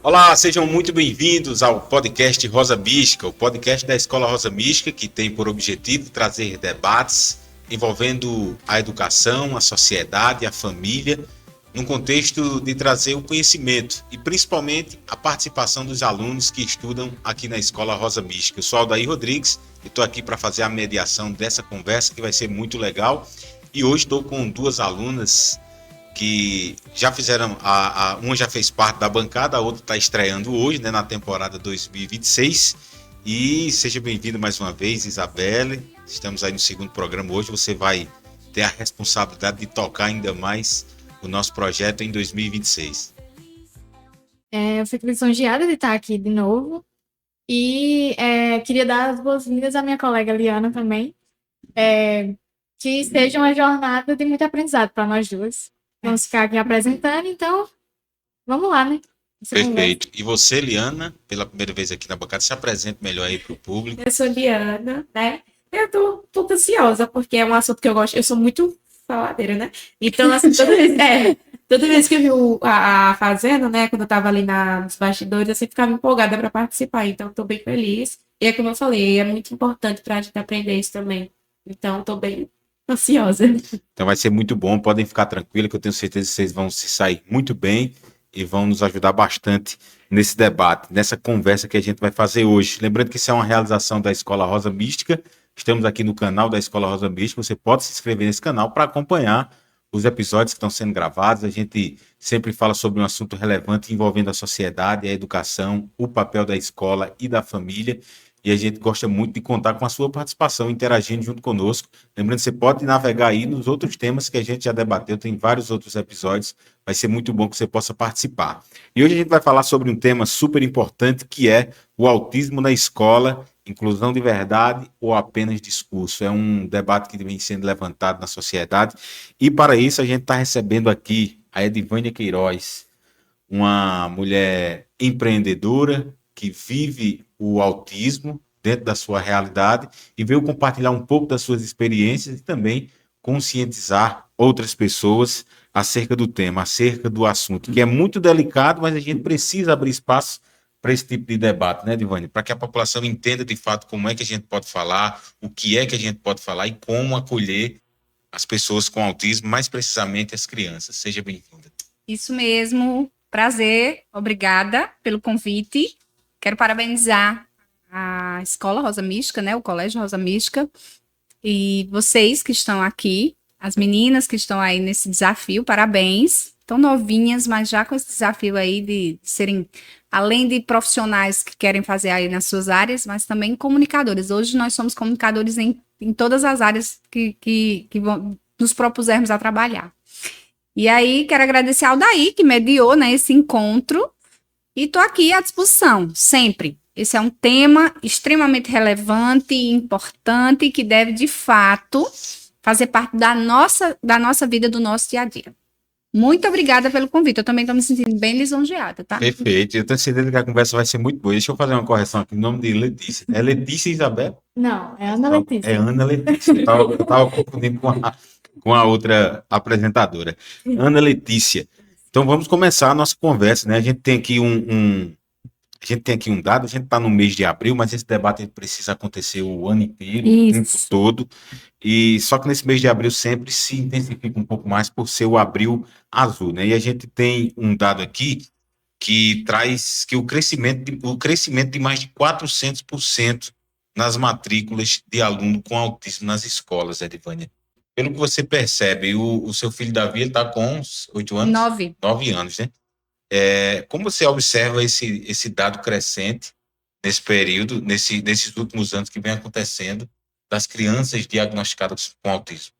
Olá, sejam muito bem-vindos ao podcast Rosa Mística, o podcast da Escola Rosa Mística, que tem por objetivo trazer debates envolvendo a educação, a sociedade, a família, num contexto de trazer o conhecimento e principalmente a participação dos alunos que estudam aqui na Escola Rosa Mística. Eu sou Aldair Rodrigues e estou aqui para fazer a mediação dessa conversa que vai ser muito legal. E hoje estou com duas alunas que já fizeram, uma já fez parte da bancada, a outra está estreando hoje, né, na temporada 2026. E seja bem-vindo mais uma vez, Isabelle. Estamos aí no segundo programa hoje. Você vai ter a responsabilidade de tocar ainda mais o nosso projeto em 2026. Eu fico lisonjeada de estar aqui de novo. E queria dar as boas-vindas à minha colega Liana também. Que seja uma jornada de muito aprendizado para nós duas. Vamos ficar aqui apresentando, então vamos lá, né? Perfeito. E você, Liana, pela primeira vez aqui na bancada, se apresente melhor aí para o público. Eu sou Liana, né? Eu tô ansiosa, porque é um assunto que eu gosto. Eu sou muito faladeira, né? Então, assim, toda vez que eu vi a Fazenda, né? Quando eu tava ali nos bastidores, eu sempre ficava empolgada para participar. Então, tô bem feliz. E é como eu falei, é muito importante pra gente aprender isso também. Então, tô bem ansiosa. Então vai ser muito bom, podem ficar tranquilos que eu tenho certeza que vocês vão se sair muito bem e vão nos ajudar bastante nesse debate, nessa conversa que a gente vai fazer hoje. Lembrando que isso é uma realização da Escola Rosa Mística, estamos aqui no canal da Escola Rosa Mística, você pode se inscrever nesse canal para acompanhar os episódios que estão sendo gravados. A gente sempre fala sobre um assunto relevante envolvendo a sociedade, a educação, o papel da escola e da família. E a gente gosta muito de contar com a sua participação, interagindo junto conosco. Lembrando que você pode navegar aí nos outros temas que a gente já debateu, tem vários outros episódios, vai ser muito bom que você possa participar. E hoje a gente vai falar sobre um tema super importante, que é o autismo na escola, inclusão de verdade ou apenas discurso. É um debate que vem sendo levantado na sociedade. E para isso a gente está recebendo aqui a Edivânia Queiroz, uma mulher empreendedora que vive o autismo dentro da sua realidade e veio compartilhar um pouco das suas experiências e também conscientizar outras pessoas acerca do tema, acerca do assunto, que é muito delicado, mas a gente precisa abrir espaço para esse tipo de debate, né, Divânia? Para que a população entenda de fato como é que a gente pode falar, o que é que a gente pode falar e como acolher as pessoas com autismo, mais precisamente as crianças. Seja bem-vinda. Isso mesmo, prazer, obrigada pelo convite. Quero parabenizar a Escola Rosa Mística, né, o Colégio Rosa Mística, e vocês que estão aqui, as meninas que estão aí nesse desafio, parabéns. Tão novinhas, mas já com esse desafio aí de serem, além de profissionais que querem fazer aí nas suas áreas, mas também comunicadores. Hoje nós somos comunicadores em todas as áreas que nos propusermos a trabalhar. E aí, quero agradecer ao Daí, que mediou, né, esse encontro, e estou aqui à disposição, sempre. Esse é um tema extremamente relevante e importante, que deve, de fato, fazer parte da nossa vida, do nosso dia a dia. Muito obrigada pelo convite, eu também estou me sentindo bem lisonjeada, tá? Perfeito, eu tenho certeza que a conversa vai ser muito boa. Deixa eu fazer uma correção aqui, o nome de Letícia. É Letícia Isabel? Não, é Ana Letícia. É Ana Letícia, eu estava confundindo com a outra apresentadora. Ana Letícia. Então vamos começar a nossa conversa, né? A gente tem aqui um dado, a gente está no mês de abril, mas esse debate precisa acontecer o ano inteiro, o tempo todo, e só que nesse mês de abril sempre se intensifica um pouco mais por ser o abril azul, né? E a gente tem um dado aqui que traz que o crescimento de mais de 400% nas matrículas de aluno com autismo nas escolas, Edivânia. Pelo que você percebe, o seu filho Davi está com 8 anos? 9 anos, né? Como você observa esse dado crescente nesse período, nesses últimos anos que vem acontecendo, das crianças diagnosticadas com autismo?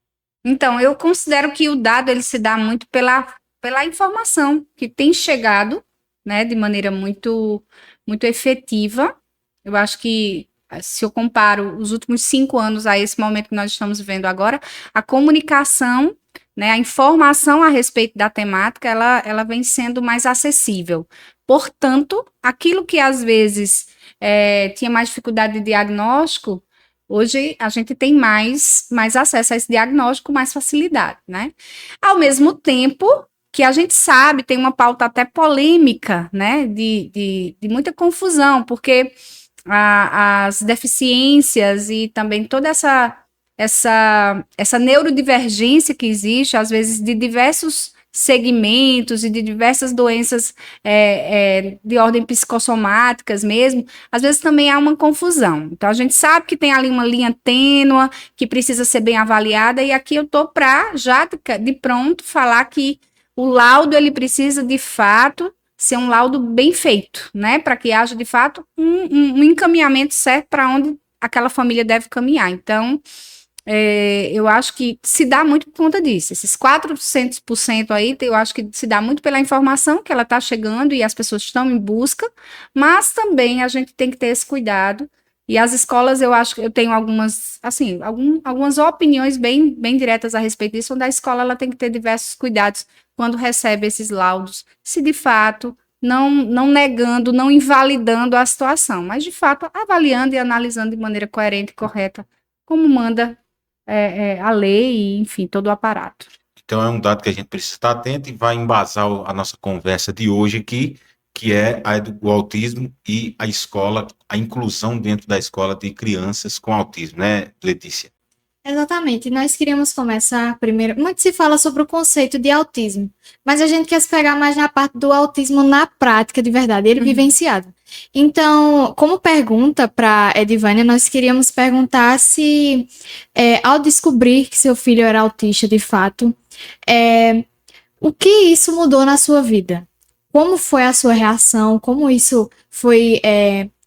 Então, eu considero que o dado ele se dá muito pela informação que tem chegado, né, de maneira muito, muito efetiva. Eu acho que, se eu comparo os últimos 5 anos a esse momento que nós estamos vivendo agora, a comunicação, né, a informação a respeito da temática, ela vem sendo mais acessível. Portanto, aquilo que às vezes tinha mais dificuldade de diagnóstico, hoje a gente tem mais acesso a esse diagnóstico com mais facilidade, né? Ao mesmo tempo que a gente sabe tem uma pauta até polêmica, né, de muita confusão, porque as deficiências e também toda essa neurodivergência que existe, às vezes, de diversos segmentos e de diversas doenças de ordem psicossomáticas mesmo, às vezes também há uma confusão. Então, a gente sabe que tem ali uma linha tênue que precisa ser bem avaliada, e aqui eu estou para, já de pronto, falar que o laudo, ele precisa, de fato, ser um laudo bem feito, né? Para que haja, de fato, um encaminhamento certo para onde aquela família deve caminhar. Então, eu acho que se dá muito por conta disso. Esses 400% aí, eu acho que se dá muito pela informação que ela está chegando e as pessoas estão em busca, mas também a gente tem que ter esse cuidado. E as escolas, eu acho que eu tenho algumas, assim, algumas opiniões bem diretas a respeito disso, onde a escola ela tem que ter diversos cuidados quando recebe esses laudos, se de fato não negando, não invalidando a situação, mas de fato avaliando e analisando de maneira coerente e correta, como manda a lei e, enfim, todo o aparato. Então é um dado que a gente precisa estar atento e vai embasar a nossa conversa de hoje aqui, que é o autismo e a escola, a inclusão dentro da escola de crianças com autismo, né, Letícia? Exatamente. Nós queríamos começar primeiro. Muito se fala sobre o conceito de autismo, mas a gente quer se pegar mais na parte do autismo na prática, de verdade, ele vivenciado. Então, como pergunta para Edivânia, nós queríamos perguntar se, ao descobrir que seu filho era autista de fato, o que isso mudou na sua vida? Como foi a sua reação? Como isso foi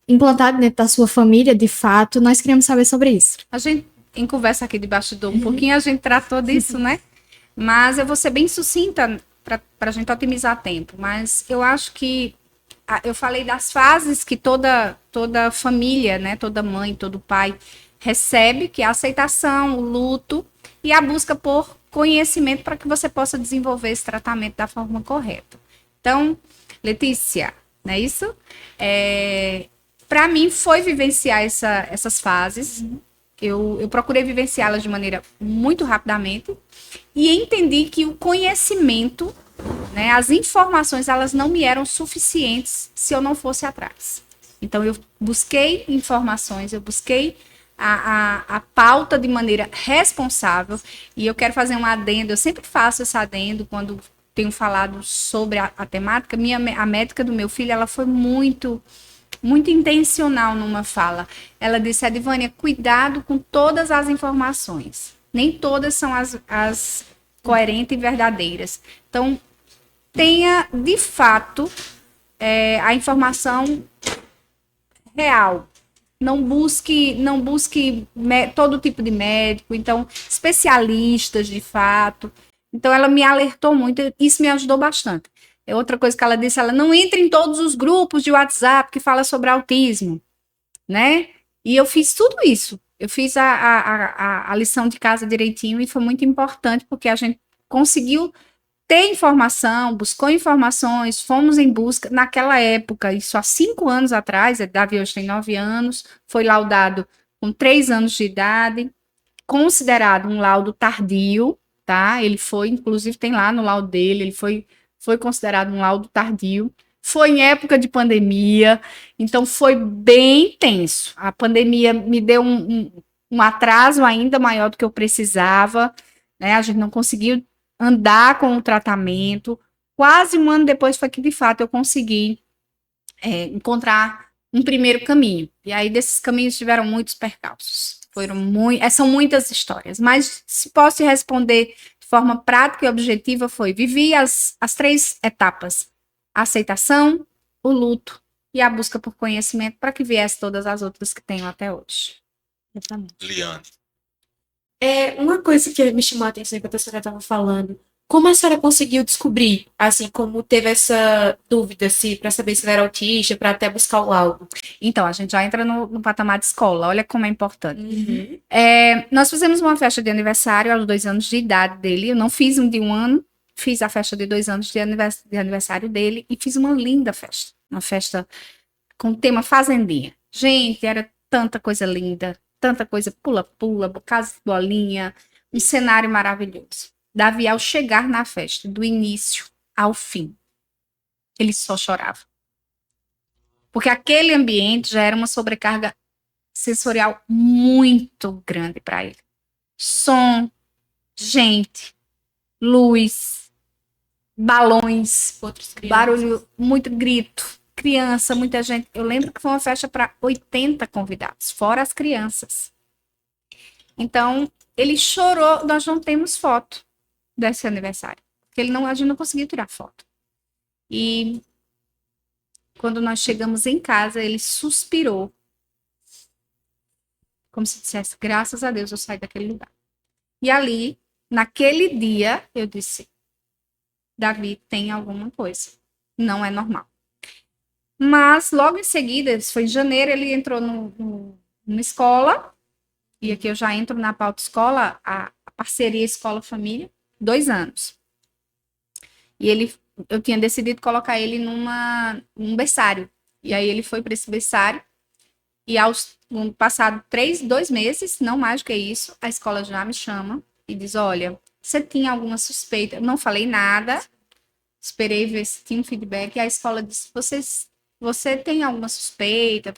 implantado dentro da sua família, de fato? Nós queríamos saber sobre isso. A gente, em conversa aqui de bastidor, um pouquinho a gente tratou disso, né? Mas eu vou ser bem sucinta para a gente otimizar tempo. Mas eu acho que eu falei das fases que toda família, né? Toda mãe, todo pai recebe, que é a aceitação, o luto e a busca por conhecimento para que você possa desenvolver esse tratamento da forma correta. Então, Letícia, não é isso? Para mim, foi vivenciar essas fases. Eu procurei vivenciá-las de maneira muito rapidamente e entendi que o conhecimento, né, as informações, elas não me eram suficientes se eu não fosse atrás. Então, eu busquei informações, eu busquei a pauta de maneira responsável, e eu quero fazer um adendo, eu sempre faço esse adendo quando tenho falado sobre a temática. A médica do meu filho, ela foi muito intencional numa fala. Ela disse: Edivânia, cuidado com todas as informações. Nem todas são as coerentes e verdadeiras. Então, tenha, de fato, a informação real. Não busque todo tipo de médico, então, especialistas, de fato. Então, ela me alertou muito, isso me ajudou bastante. Outra coisa que ela disse, ela não entra em todos os grupos de WhatsApp que fala sobre autismo, né? E eu fiz tudo isso. Eu fiz a lição de casa direitinho e foi muito importante porque a gente conseguiu ter informação, buscou informações, fomos em busca. Naquela época, isso há 5 anos atrás, Davi hoje tem 9 anos, foi laudado com 3 anos de idade, considerado um laudo tardio, tá? Ele foi, inclusive tem lá no laudo dele, ele foi considerado um laudo tardio. Foi em época de pandemia, então foi bem tenso. A pandemia me deu um atraso ainda maior do que eu precisava, né? A gente não conseguiu andar com o tratamento. Quase 1 ano depois foi que, de fato, eu consegui encontrar um primeiro caminho. E aí, desses caminhos, tiveram muitos percalços. São muitas histórias. Mas, se posso te responder de forma prática e objetiva, vivi as 3 etapas: a aceitação, o luto e a busca por conhecimento, para que viesse todas as outras que tenho até hoje. Exatamente. Liane. Uma coisa que me chamou a atenção enquanto a senhora estava falando, como a senhora conseguiu descobrir, assim, como teve essa dúvida para saber se ela era autista, para até buscar o laudo? Então, a gente já entra no patamar de escola, olha como é importante. Uhum. Nós fizemos uma festa de aniversário aos 2 anos de idade dele. Eu não fiz um de 1 ano, fiz a festa de 2 anos de aniversário dele e fiz uma linda festa. Uma festa com tema fazendinha. Gente, era tanta coisa linda, tanta coisa pula-pula, casa de bolinha, um cenário maravilhoso. Davi, ao chegar na festa, do início, ao fim. Ele só chorava. Porque aquele ambiente já era uma sobrecarga sensorial muito grande para ele. Som, gente, luz, balões, Outros crianças. barulho, muito grito, criança, muita gente. Eu lembro que foi uma festa para 80 convidados, fora as crianças. Então, ele chorou. Nós não temos foto desse aniversário, porque a gente não conseguiu tirar foto. E quando nós chegamos em casa, ele suspirou, como se dissesse, graças a Deus eu saí daquele lugar. E ali, naquele dia, eu disse, Davi tem alguma coisa, não é normal. Mas logo em seguida, isso foi em janeiro, ele entrou numa escola, e aqui eu já entro na pauta escola, a parceria escola-família, 2 anos. E eu tinha decidido colocar ele num berçário. E aí ele foi para esse berçário. E no passado 2 meses, não mais do que isso, a escola já me chama e diz, olha, você tinha alguma suspeita? Eu não falei nada, esperei ver se tinha um feedback. E a escola disse, você tem alguma suspeita?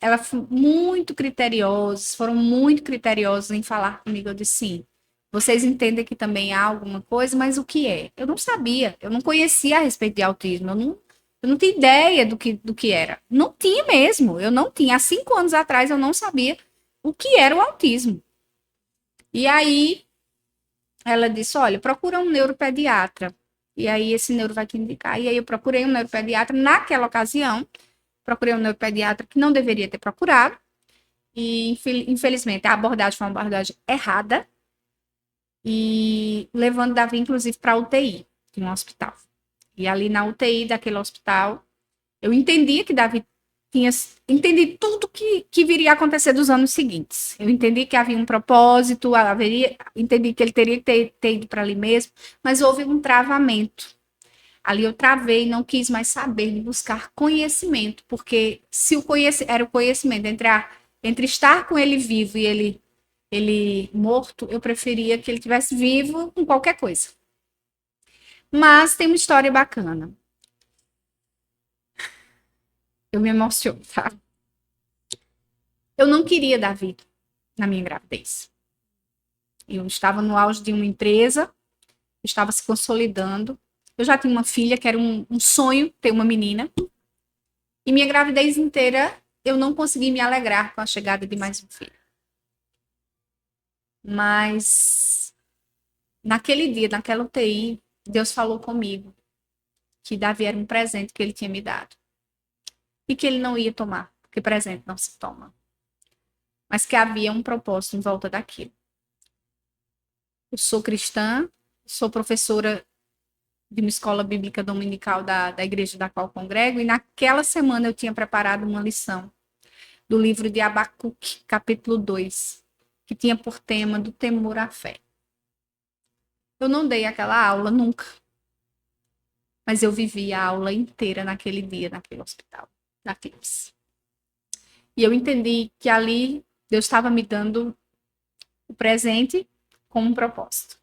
Ela foi muito criteriosa, foram muito criteriosos em falar comigo. Eu disse, sim. Vocês entendem que também há alguma coisa, mas o que é? Eu não sabia, eu não conhecia a respeito de autismo, eu não tinha ideia do que era. Não tinha mesmo, eu não tinha. Há 5 anos atrás eu não sabia o que era o autismo. E aí ela disse, olha, procura um neuropediatra. E aí esse neuro vai te indicar. E aí eu procurei um neuropediatra naquela ocasião, procurei um neuropediatra que não deveria ter procurado. E infelizmente a abordagem foi uma abordagem errada. E levando Davi, inclusive, para a UTI de um hospital. E ali na UTI daquele hospital, eu entendia que Davi entendi tudo que viria a acontecer dos anos seguintes. Eu entendi que havia um propósito, entendi que ele teria que ter ido para ali mesmo, mas houve um travamento. Ali eu travei, não quis mais saber de buscar conhecimento, porque se era o conhecimento entre estar com ele vivo e ele morto, eu preferia que ele tivesse vivo com qualquer coisa. Mas tem uma história bacana. Eu me emociono, tá? Eu não queria Davi na minha gravidez. Eu estava no auge de uma empresa, estava se consolidando. Eu já tinha uma filha, que era um sonho ter uma menina. E minha gravidez inteira, eu não consegui me alegrar com a chegada de mais um filho. Mas naquele dia, naquela UTI, Deus falou comigo que Davi era um presente que ele tinha me dado. E que ele não ia tomar, porque presente não se toma. Mas que havia um propósito em volta daquilo. Eu sou cristã, sou professora de uma escola bíblica dominical da igreja da qual congrego, e naquela semana eu tinha preparado uma lição do livro de Abacuque, capítulo 2, que tinha por tema do temor à fé. Eu não dei aquela aula nunca, mas eu vivi a aula inteira naquele dia, naquele hospital, da CLIPS. E eu entendi que ali Deus estava me dando o presente com um propósito.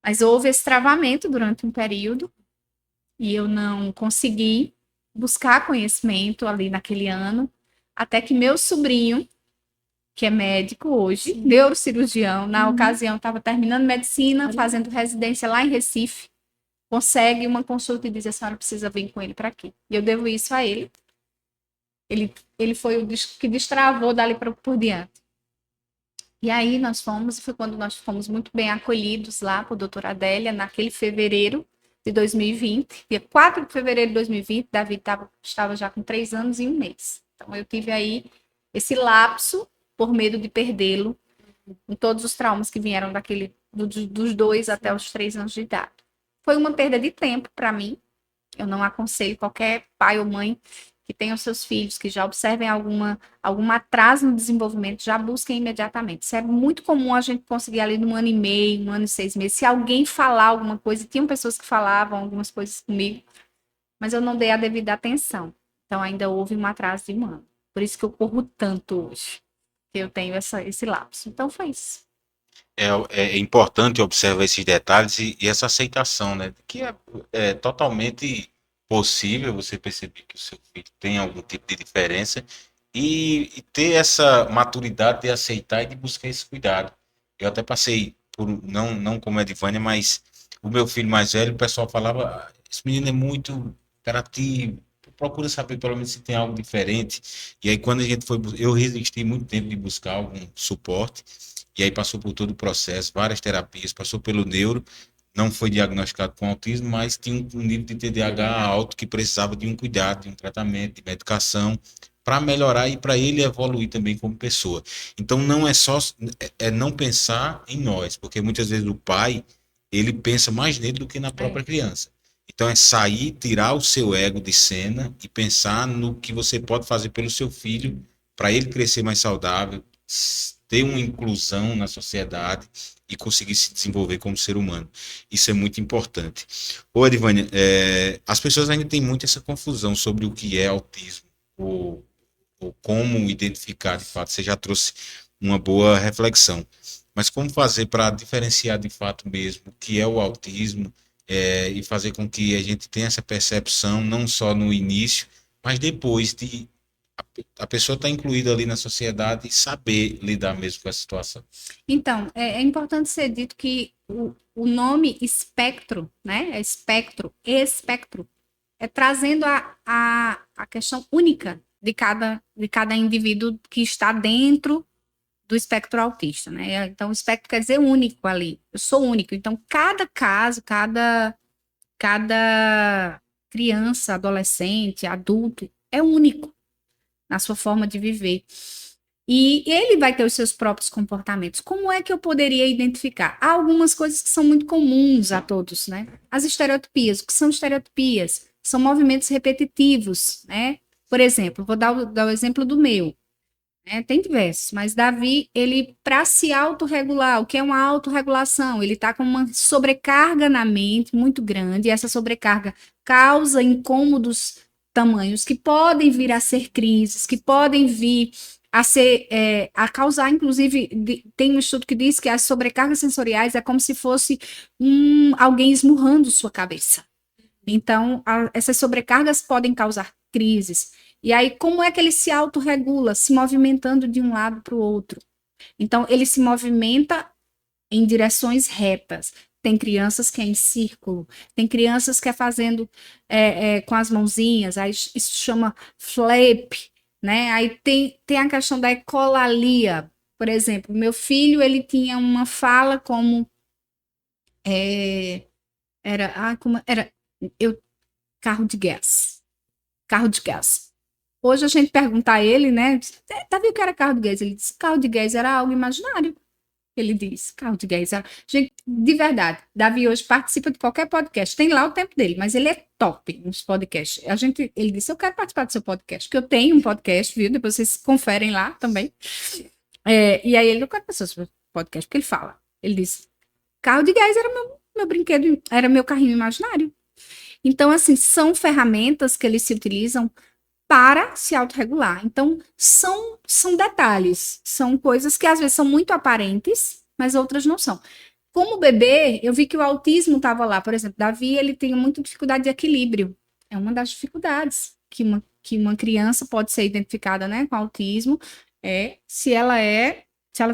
Mas houve esse travamento durante um período e eu não consegui buscar conhecimento ali naquele ano, até que meu sobrinho, que é médico hoje, neurocirurgião, na ocasião estava terminando medicina, fazendo residência lá em Recife, consegue uma consulta e diz, a senhora precisa vir com ele para aqui. E eu devo isso a ele. Ele foi o que destravou dali por diante. E aí nós fomos, e foi quando nós fomos muito bem acolhidos lá por doutora Adélia, naquele fevereiro de 2020, dia 4 de fevereiro de 2020, Davi estava já com 3 anos e 1 mês. Então eu tive aí esse lapso por medo de perdê-lo, com todos os traumas que vieram dos 2 até os 3 anos de idade. Foi uma perda de tempo para mim. Eu não aconselho qualquer pai ou mãe que tenham seus filhos, que já observem algum atraso no desenvolvimento, já busquem imediatamente. Isso é muito comum a gente conseguir ali no 1 ano e meio, 1 ano e 6 meses. Se alguém falar alguma coisa, tinham pessoas que falavam algumas coisas comigo, mas eu não dei a devida atenção. Então ainda houve um atraso de 1 ano. Por isso que eu corro tanto hoje, que eu tenho esse lapso. Então foi isso. É importante observar esses detalhes e essa aceitação, né? Que é totalmente possível você perceber que o seu filho tem algum tipo de diferença e ter essa maturidade de aceitar e de buscar esse cuidado. Eu até passei por, não como a Edvânia, mas o meu filho mais velho, o pessoal falava, esse menino é muito hiperativo, procura saber pelo menos se tem algo diferente. E aí quando a gente foi, eu resisti muito tempo de buscar algum suporte, e aí passou por todo o processo, várias terapias, passou pelo neuro, não foi diagnosticado com autismo, mas tinha um nível de TDAH alto que precisava de um cuidado, de um tratamento, de medicação, para melhorar e para ele evoluir também como pessoa. Então não é só não pensar em nós, porque muitas vezes o pai, ele pensa mais nele do que na própria criança. Então é sair, tirar o seu ego de cena e pensar no que você pode fazer pelo seu filho para ele crescer mais saudável, ter uma inclusão na sociedade e conseguir se desenvolver como ser humano. Isso é muito importante. Ô, Edvânia, as pessoas ainda têm muito essa confusão sobre o que é autismo, ou como identificar de fato. Você já trouxe uma boa reflexão. Mas como fazer para diferenciar de fato mesmo o que é o autismo, e fazer com que a gente tenha essa percepção não só no início, mas depois de a pessoa estar incluída ali na sociedade e saber lidar mesmo com essa situação. Então, é importante ser dito que o nome espectro, né? É espectro, é trazendo a questão única de cada indivíduo que está dentro do espectro autista, né? Então, o espectro quer dizer único ali. Eu sou único. Então, cada caso, cada criança, adolescente, adulto é único na sua forma de viver. E ele vai ter os seus próprios comportamentos. Como é que eu poderia identificar? Há algumas coisas que são muito comuns a todos, né? As estereotipias. O que são estereotipias? São movimentos repetitivos, né? Por exemplo, vou dar o exemplo do meu. Tem diversos, mas Davi, ele, para se autorregular, o que é uma autorregulação? Ele está com uma sobrecarga na mente muito grande, e essa sobrecarga causa incômodos tamanhos que podem vir a ser crises, que podem vir a ser, a causar, inclusive, tem um estudo que diz que as sobrecargas sensoriais é como se fosse alguém esmurrando sua cabeça. Então, essas sobrecargas podem causar crises. E aí, como é que ele se autorregula? Se movimentando de um lado para o outro. Então, ele se movimenta em direções retas. Tem crianças que é em círculo, tem crianças que é fazendo com as mãozinhas, aí isso chama flip, né? Aí tem a questão da ecolalia. Por exemplo, meu filho, ele tinha uma fala como carro de gás. Carro de gás. Hoje a gente perguntar a ele, né? Davi, o que era carro de gás? Ele disse, carro de gás era algo imaginário. Ele disse, carro de gás era... Gente, de verdade, Davi hoje participa de qualquer podcast. Tem lá o tempo dele, mas ele é top nos podcasts. Ele disse, eu quero participar do seu podcast, porque eu tenho um podcast, viu? Depois vocês conferem lá também. E aí ele não quer pessoas sobre podcast, porque ele fala. Ele disse, carro de gás era meu brinquedo, era meu carrinho imaginário. Então, assim, são ferramentas que eles se utilizam para se autorregular. Então, são detalhes, são coisas que às vezes são muito aparentes, mas outras não são. Como bebê, eu vi que o autismo estava lá. Por exemplo, Davi, ele tem muita dificuldade de equilíbrio. É uma das dificuldades que uma criança pode ser identificada, né, com autismo, se ela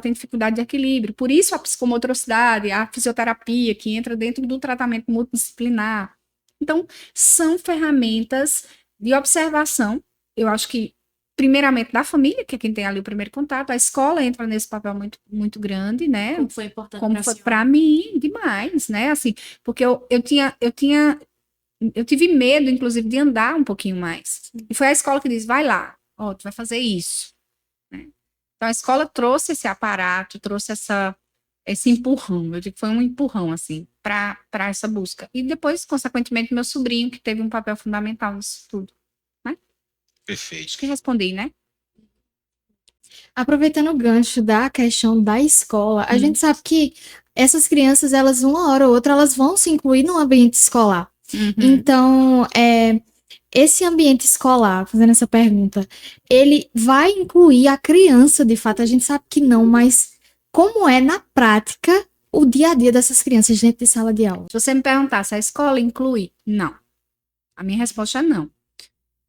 tem dificuldade de equilíbrio. Por isso, a psicomotricidade, a fisioterapia, que entra dentro do tratamento multidisciplinar. Então, são ferramentas de observação, eu acho que, primeiramente, da família, que é quem tem ali o primeiro contato, a escola entra nesse papel muito, muito grande, né? Como foi importante como foi para mim, demais, né? Assim, porque eu tive medo, inclusive, de andar um pouquinho mais. E foi a escola que disse, vai lá, tu vai fazer isso. Né? Então, a escola trouxe esse aparato, trouxe esse empurrão, eu digo que foi um empurrão, assim, para essa busca. E depois, consequentemente, meu sobrinho, que teve um papel fundamental nisso tudo. Né? Perfeito. Acho que respondi, né? Aproveitando o gancho da questão da escola, a gente sabe que essas crianças, elas, uma hora ou outra, elas vão se incluir no ambiente escolar. Então, esse ambiente escolar, fazendo essa pergunta, ele vai incluir a criança, de fato? A gente sabe que não, mas como é na prática o dia a dia dessas crianças dentro de sala de aula? Se você me perguntar se a escola inclui, não. A minha resposta é não.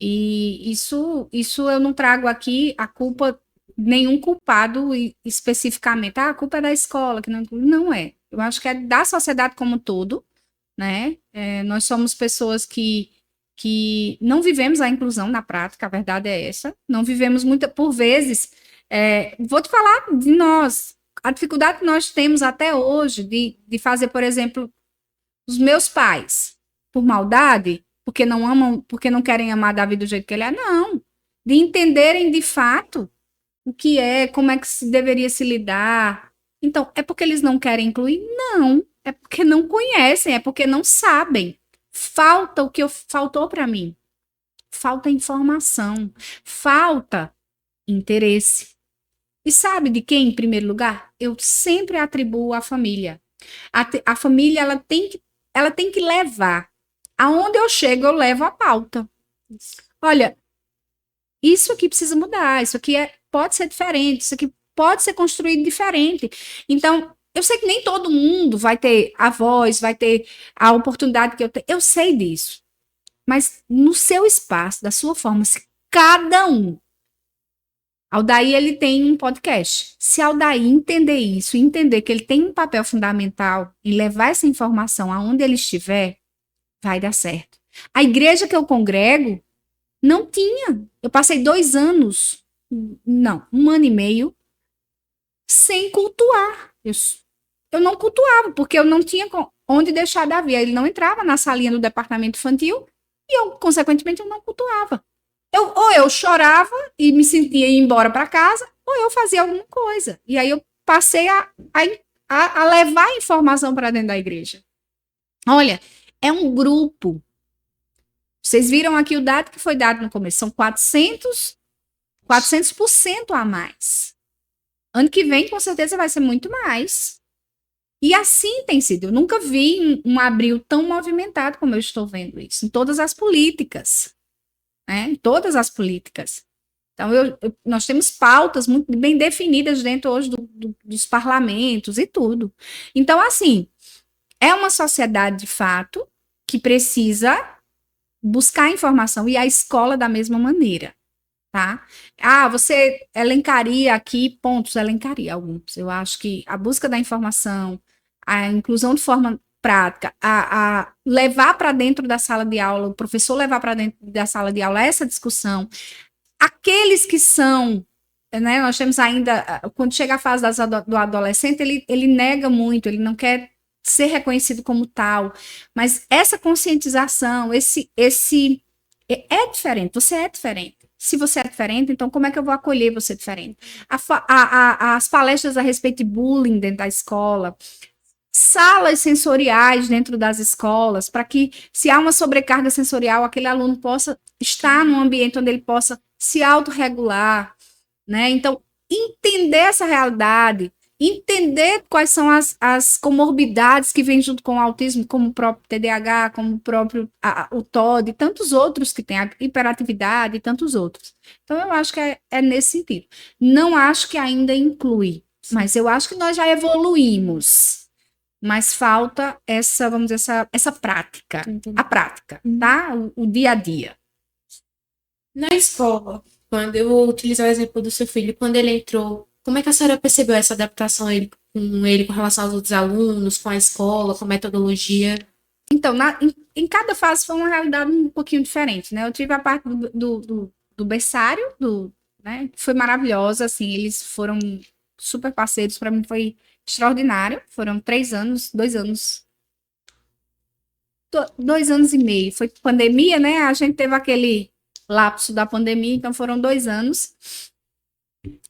E isso eu não trago aqui a culpa, nenhum culpado especificamente. Ah, a culpa é da escola, que não inclui. Não é. Eu acho que é da sociedade como um todo, né? Nós somos pessoas que não vivemos a inclusão na prática, a verdade é essa. Não vivemos por vezes. Vou te falar de nós. A dificuldade que nós temos até hoje de fazer, por exemplo, os meus pais, por maldade, porque não amam, porque não querem amar Davi do jeito que ele é, não. De entenderem de fato o que é, como é que se deveria se lidar. Então, é porque eles não querem incluir? Não. É porque não conhecem, é porque não sabem. Falta o que faltou para mim. Falta informação, falta interesse. E sabe de quem, em primeiro lugar? Eu sempre atribuo à família. A família, ela tem que levar. Aonde eu chego, eu levo a pauta. Olha, isso aqui precisa mudar, isso aqui pode ser diferente, isso aqui pode ser construído diferente. Então, eu sei que nem todo mundo vai ter a voz, vai ter a oportunidade que eu tenho. Eu sei disso. Mas no seu espaço, da sua forma, se cada um. Aldair, ele tem um podcast. Se Aldair entender isso, entender que ele tem um papel fundamental em levar essa informação aonde ele estiver, vai dar certo. A igreja que eu congrego não tinha. Eu passei 2 anos, não, 1 ano e meio, sem cultuar. Eu não cultuava, porque eu não tinha onde deixar Davi. Ele não entrava na salinha do departamento infantil e eu, consequentemente, eu não cultuava. Ou eu chorava e me sentia ir embora para casa, ou eu fazia alguma coisa. E aí eu passei a levar a informação para dentro da igreja. Olha, é um grupo. Vocês viram aqui o dado que foi dado no começo. São 400% a mais. Ano que vem, com certeza, vai ser muito mais. E assim tem sido. Eu nunca vi um abril tão movimentado como eu estou vendo isso. Em todas as políticas. Em todas as políticas. Então, nós temos pautas muito bem definidas dentro hoje dos parlamentos e tudo. Então, assim, é uma sociedade de fato que precisa buscar informação e a escola da mesma maneira, tá? Ah, você elencaria aqui pontos, elencaria alguns. Eu acho que a busca da informação, a inclusão de forma prática, a levar para dentro da sala de aula, o professor levar para dentro da sala de aula essa discussão. Aqueles que são, né, nós temos ainda, quando chega a fase do adolescente, ele nega muito, ele não quer ser reconhecido como tal, mas essa conscientização, é diferente, você é diferente. Se você é diferente, então como é que eu vou acolher você diferente? As palestras a respeito de bullying dentro da escola, salas sensoriais dentro das escolas, para que, se há uma sobrecarga sensorial, aquele aluno possa estar num ambiente onde ele possa se autorregular, né? Então, entender essa realidade, entender quais são as comorbidades que vêm junto com o autismo, como o próprio TDAH, como o próprio o TOD, e tantos outros que têm, a hiperatividade e tantos outros. Então, eu acho que é nesse sentido. Não acho que ainda inclui, mas eu acho que nós já evoluímos. Mas falta essa, vamos dizer, essa prática, a prática, tá? O dia a dia. Na escola, quando eu vou utilizar o exemplo do seu filho, quando ele entrou, como é que a senhora percebeu essa adaptação com relação aos outros alunos, com a escola, com a metodologia? Então, em cada fase foi uma realidade um pouquinho diferente, né? Eu tive a parte do berçário, né? Foi maravilhosa, assim, eles foram super parceiros, para mim foi extraordinário. Foram 3 anos, 2 anos. 2 anos e meio. Foi pandemia, né? A gente teve aquele lapso da pandemia, então foram 2 anos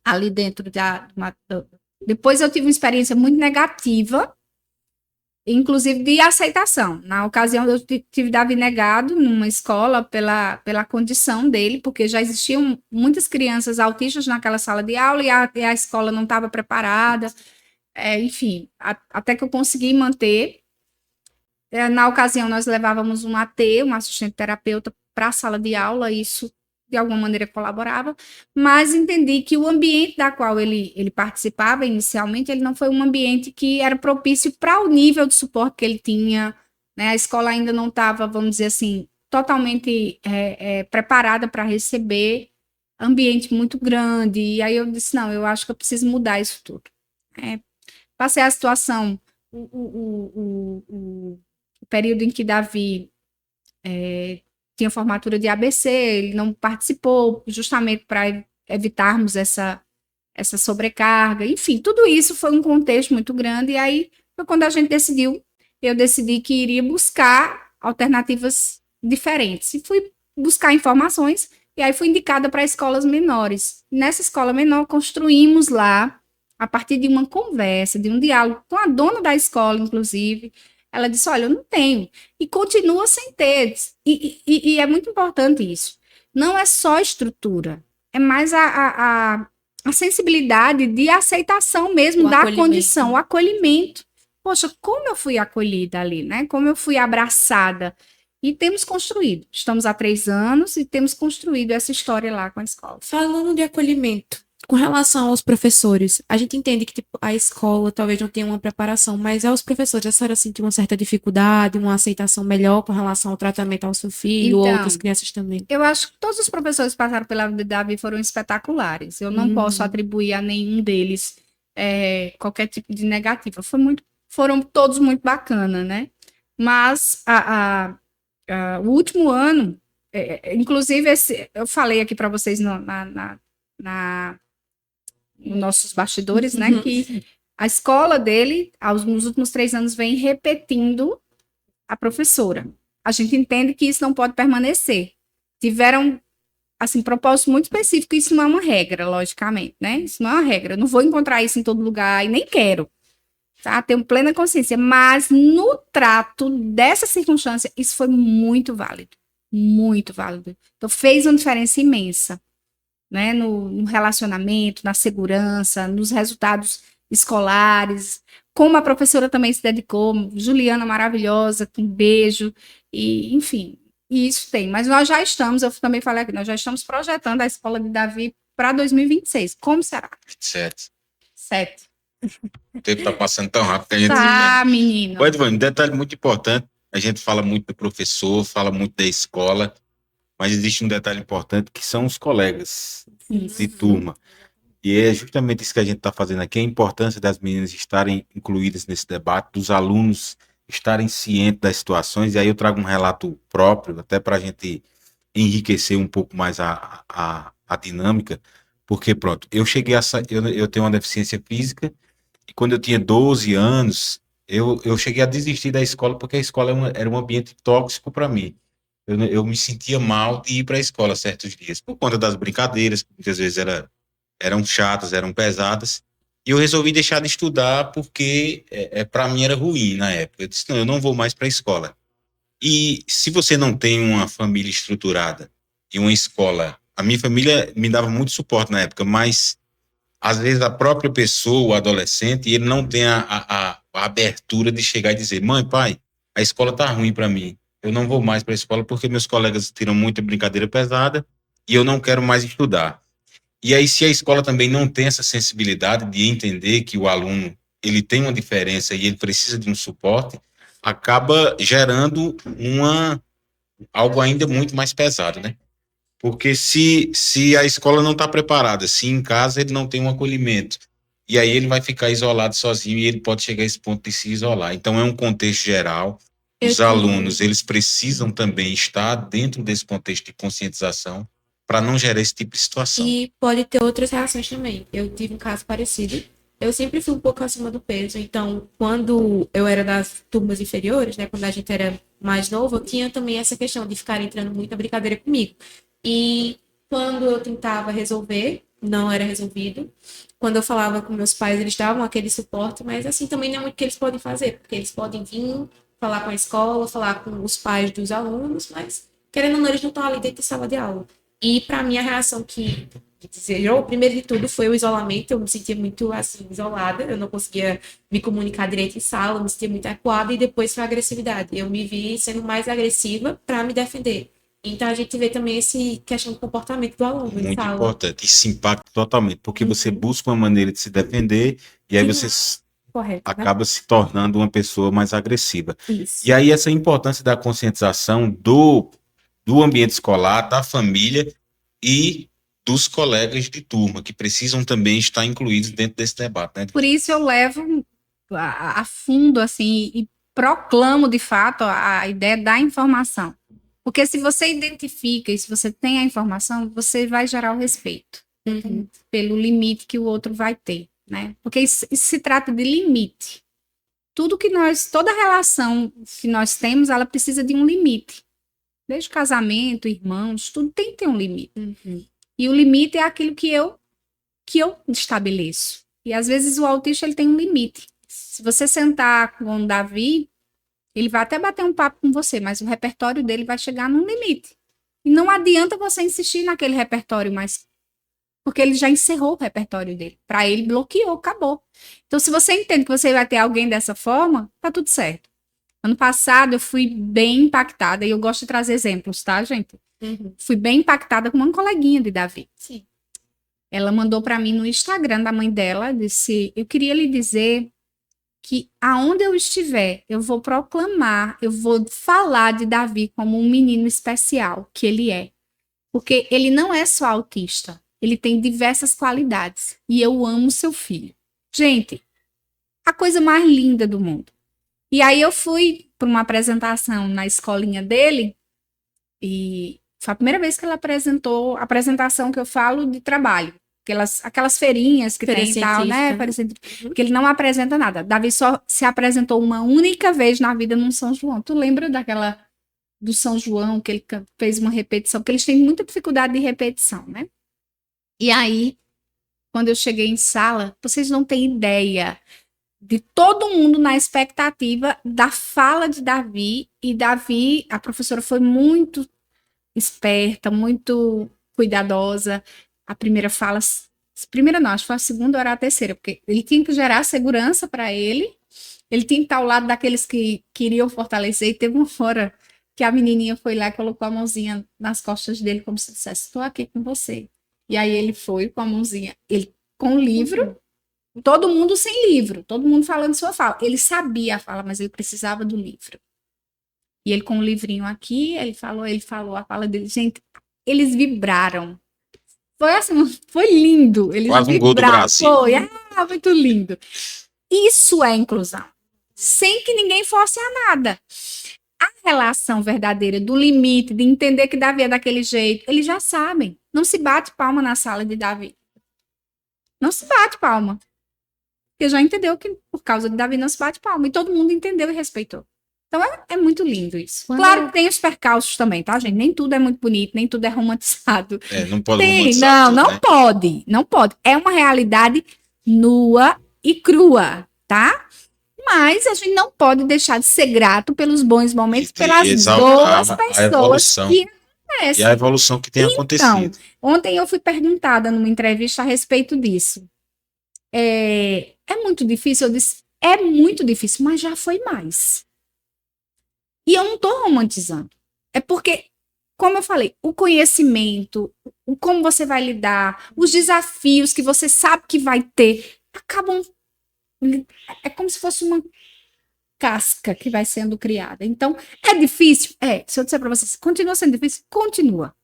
ali dentro depois eu tive uma experiência muito negativa, inclusive de aceitação. Na ocasião, eu tive Davi negado numa escola pela condição dele, porque já existiam muitas crianças autistas naquela sala de aula e a escola não estava preparada. Enfim, até que eu consegui manter. Na ocasião, nós levávamos um AT, um assistente terapeuta, para a sala de aula, isso de alguma maneira colaborava, mas entendi que o ambiente da qual ele participava inicialmente, ele não foi um ambiente que era propício para o nível de suporte que ele tinha, né? A escola ainda não estava, vamos dizer assim, totalmente preparada para receber ambiente muito grande, e aí eu disse, não, eu acho que eu preciso mudar isso tudo. Passei a situação, o período em que Davi tinha formatura de ABC, ele não participou, justamente para evitarmos essa sobrecarga, enfim, tudo isso foi um contexto muito grande, e aí foi quando a gente decidiu, eu decidi que iria buscar alternativas diferentes, e fui buscar informações, e aí fui indicada para escolas menores. Nessa escola menor, construímos lá, a partir de uma conversa, de um diálogo com a dona da escola, inclusive, ela disse, olha, eu não tenho, e continua sem ter, e é muito importante isso, não é só estrutura, é mais a sensibilidade de aceitação mesmo da condição, o acolhimento. Poxa, como eu fui acolhida ali, né? Como eu fui abraçada. E temos construído. Estamos há 3 anos e temos construído essa história lá com a escola. Falando de acolhimento, com relação aos professores, a gente entende que tipo, a escola talvez não tenha uma preparação, mas aos professores, a senhora sentiu uma certa dificuldade, uma aceitação melhor com relação ao tratamento ao seu filho, ou outras crianças também? Eu acho que todos os professores que passaram pela vida de Davi foram espetaculares. Eu não posso atribuir a nenhum deles qualquer tipo de negativa. Foram todos muito bacanas, né? Mas o último ano, inclusive eu falei aqui para vocês nos nossos bastidores, né, que a escola dele, nos últimos 3 anos, vem repetindo a professora. A gente entende que isso não pode permanecer. Tiveram, assim, propósitos muito específicos, isso não é uma regra, logicamente, né? Isso não é uma regra. Eu não vou encontrar isso em todo lugar e nem quero. Tá? Tenho plena consciência, mas no trato dessa circunstância, isso foi muito válido, muito válido. Então, fez uma diferença imensa, né? No relacionamento, na segurança, nos resultados escolares, como a professora também se dedicou, Juliana maravilhosa, com um beijo, e enfim, isso tem. Mas nós já estamos, eu também falei aqui, nós já estamos projetando a escola de Davi para 2026. Como será? 27. 7. O tempo tá passando tão rápido que a gente... Tá, menino. Pode, Vânia, um detalhe muito importante, a gente fala muito do professor, fala muito da escola, mas existe um detalhe importante que são os colegas de turma. E é justamente isso que a gente está fazendo aqui, a importância das meninas estarem incluídas nesse debate, dos alunos estarem cientes das situações, e aí eu trago um relato próprio, até para a gente enriquecer um pouco mais a dinâmica, porque, pronto, eu tenho uma deficiência física, e quando eu tinha 12 anos, eu cheguei a desistir da escola, porque a escola era um ambiente tóxico para mim. Eu me sentia mal de ir para a escola certos dias, por conta das brincadeiras, que muitas vezes eram chatas, eram pesadas, e eu resolvi deixar de estudar porque para mim era ruim na época. Eu disse, não, eu não vou mais para a escola. E se você não tem uma família estruturada e uma escola, a minha família me dava muito suporte na época, mas às vezes a própria pessoa, o adolescente, ele não tem a abertura de chegar e dizer, mãe, pai, a escola tá ruim para mim, eu não vou mais para a escola porque meus colegas tiram muita brincadeira pesada e eu não quero mais estudar. E aí, se a escola também não tem essa sensibilidade de entender que o aluno ele tem uma diferença e ele precisa de um suporte, acaba gerando algo ainda muito mais pesado, né? Porque se a escola não está preparada, se em casa ele não tem um acolhimento, e aí ele vai ficar isolado sozinho e ele pode chegar a esse ponto de se isolar. Então, é um contexto geral. Os alunos, eles precisam também estar dentro desse contexto de conscientização para não gerar esse tipo de situação. E pode ter outras reações também. Eu tive um caso parecido. Eu sempre fui um pouco acima do peso. Então, quando eu era das turmas inferiores, né, quando a gente era mais novo, eu tinha também essa questão de ficar entrando muita brincadeira comigo. E quando eu tentava resolver, não era resolvido. Quando eu falava com meus pais, eles davam aquele suporte, mas assim também não é muito o que eles podem fazer, porque eles podem vir, falar com a escola, falar com os pais dos alunos, mas querendo ou não, eles não estão ali dentro de sala de aula. E para mim a reação que desejou, primeiro de tudo, foi o isolamento. Eu me sentia muito assim, isolada, eu não conseguia me comunicar direito em sala, eu me sentia muito acuada, e depois foi a agressividade. Eu me vi sendo mais agressiva para me defender. Então a gente vê também esse questão do comportamento do aluno em Muito sala. importante. Isso impacta totalmente, porque você Uhum. busca uma maneira de se defender e aí Que você não é correto, né? acaba se tornando uma pessoa mais agressiva. Isso. E aí essa importância da conscientização do ambiente escolar, da família e dos colegas de turma, que precisam também estar incluídos dentro desse debate, né? Por isso eu levo a fundo, assim, e proclamo de fato a ideia da informação. Porque se você identifica e se você tem a informação, você vai gerar o respeito Uhum. pelo limite que o outro vai ter, né? Porque isso se trata de limite. Toda relação que nós temos, ela precisa de um limite. Desde o casamento, irmãos, tudo tem que ter um limite. Uhum. E o limite é aquilo que eu estabeleço. E às vezes o autista ele tem um limite. Se você sentar com o Davi, ele vai até bater um papo com você, mas o repertório dele vai chegar num limite. E não adianta você insistir naquele repertório mais, porque ele já encerrou o repertório dele. Para ele bloqueou, acabou. Então se você entende que você vai ter alguém dessa forma, tá tudo certo. Ano passado eu fui bem impactada e eu gosto de trazer exemplos, tá, gente? Uhum. Fui bem impactada com uma coleguinha de Davi. Sim. Ela mandou para mim no Instagram da mãe dela, disse: eu queria lhe dizer que aonde eu estiver, eu vou proclamar, eu vou falar de Davi como um menino especial que ele é. Porque ele não é só autista, ele tem diversas qualidades. E eu amo seu filho. Gente, a coisa mais linda do mundo. E aí eu fui para uma apresentação na escolinha dele e foi a primeira vez que ela apresentou a apresentação que eu falo de trabalho. Aquelas feirinhas que Feira tem e tal, né? científica. Feira científica, porque ele não apresenta nada. Davi só se apresentou uma única vez na vida num São João. Tu lembra do São João que ele fez uma repetição? Porque eles têm muita dificuldade de repetição, né? E aí, quando eu cheguei em sala, vocês não têm ideia de todo mundo na expectativa da fala de Davi. E Davi, a professora foi muito esperta, muito cuidadosa. A primeira fala, primeira não, acho que foi a segunda ou era a terceira, porque ele tinha que gerar segurança para ele tinha que estar ao lado daqueles que queriam fortalecer, e teve uma hora que a menininha foi lá e colocou a mãozinha nas costas dele, como se dissesse, estou aqui com você. E aí ele foi com a mãozinha, ele com o livro, todo mundo sem livro, todo mundo falando sua fala. Ele sabia a fala, mas ele precisava do livro. E ele com o livrinho aqui, ele falou a fala dele. Gente, eles vibraram. Foi assim, foi lindo. Eles Quase um gol do vibraram. Brasil. Foi, muito lindo. Isso é inclusão. Sem que ninguém force a nada. A relação verdadeira do limite, de entender que Davi é daquele jeito, eles já sabem. Não se bate palma na sala de Davi. Não se bate palma. Porque já entendeu que por causa de Davi não se bate palma. E todo mundo entendeu e respeitou. Então é muito lindo isso. Claro que tem os percalços também, tá, gente? Nem tudo é muito bonito, nem tudo é romantizado. Não pode Tem, romantizar tudo, não né? pode, não pode. É uma realidade nua e crua, tá? Mas a gente não pode deixar de ser grato pelos bons momentos, E pelas exaltar boas a pessoas evolução. que E acontecem. a evolução que tem Então, acontecido. ontem eu fui perguntada numa entrevista a respeito disso. É muito difícil? Eu disse, é muito difícil, mas já foi mais. E eu não estou romantizando. É porque, como eu falei, o conhecimento, o como você vai lidar, os desafios que você sabe que vai ter, acabam. É como se fosse uma casca que vai sendo criada. Então, é difícil? É. Se eu disser para vocês, continua sendo difícil? Continua.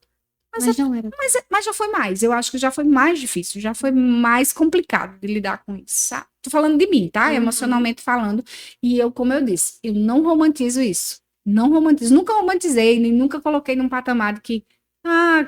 Mas não era. Mas já foi mais. Eu acho que já foi mais difícil, já foi mais complicado de lidar com isso, sabe? Tô falando de mim, tá? Uhum. Emocionalmente falando. E eu, como eu disse, eu não romantizo isso. Não romantizo. Nunca romantizei, nem nunca coloquei num patamar de que,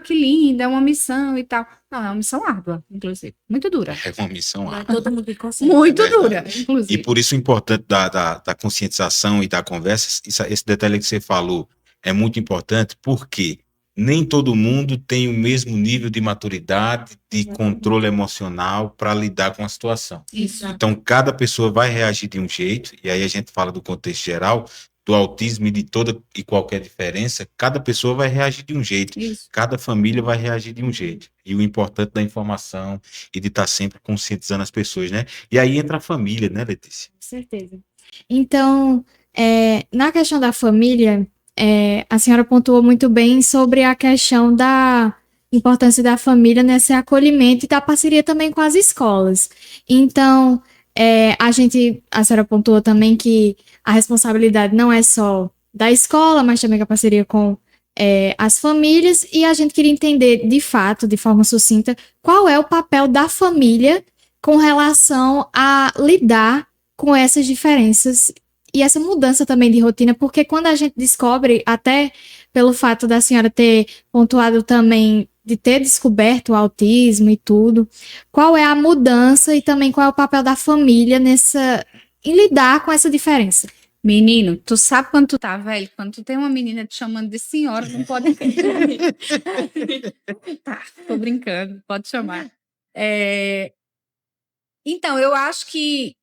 que linda, é uma missão e tal. Não, é uma missão árdua, inclusive. Muito dura. É uma missão Não é árdua. todo mundo que consegue. Muito É verdade. dura, inclusive. E por isso o importante da conscientização e da conversa, esse detalhe que você falou é muito importante, porque nem todo mundo tem o mesmo nível de maturidade, de controle emocional para lidar com a situação. Isso. Então, cada pessoa vai reagir de um jeito, e aí a gente fala do contexto geral, do autismo e de toda e qualquer diferença, cada pessoa vai reagir de um jeito, Isso. cada família vai reagir de um jeito. E o importante da informação e de estar sempre conscientizando as pessoas, né? E aí entra a família, né, Letícia? Com certeza. Então, na questão da família, a senhora pontuou muito bem sobre a questão da importância da família nesse acolhimento e da parceria também com as escolas. Então, a senhora pontuou também que a responsabilidade não é só da escola, mas também com a parceria com as famílias, e a gente queria entender, de fato, de forma sucinta, qual é o papel da família com relação a lidar com essas diferenças e essa mudança também de rotina, porque quando a gente descobre, até pelo fato da senhora ter pontuado também de ter descoberto o autismo e tudo, qual é a mudança e também qual é o papel da família em lidar com essa diferença? Menino, tu sabe quando tu tá velho? Quando tu tem uma menina te chamando de senhora, não pode. Tá, tô brincando, pode chamar. Então, eu acho que.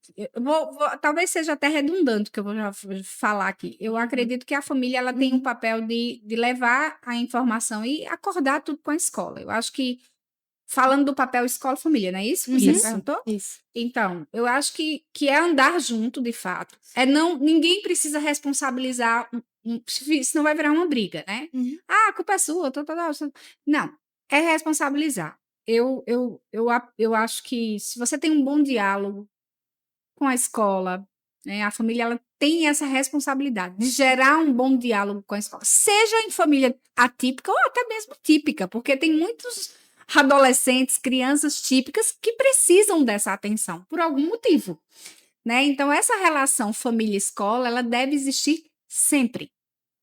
Talvez seja até redundante o que eu vou já falar aqui. Eu acredito que a família ela tem um papel de levar a informação e acordar tudo com a escola. Eu acho que. Falando do papel escola-família, não é isso que você perguntou? Isso. Então, eu acho que é andar junto, de fato. Ninguém precisa responsabilizar, senão vai virar uma briga, né? Ah, a culpa é sua. Não, é responsabilizar. Eu acho que se você tem um bom diálogo com a escola, né, a família ela tem essa responsabilidade de gerar um bom diálogo com a escola, seja em família atípica ou até mesmo típica, porque tem muitos adolescentes, crianças típicas que precisam dessa atenção por algum motivo, né? Então essa relação família-escola ela deve existir sempre.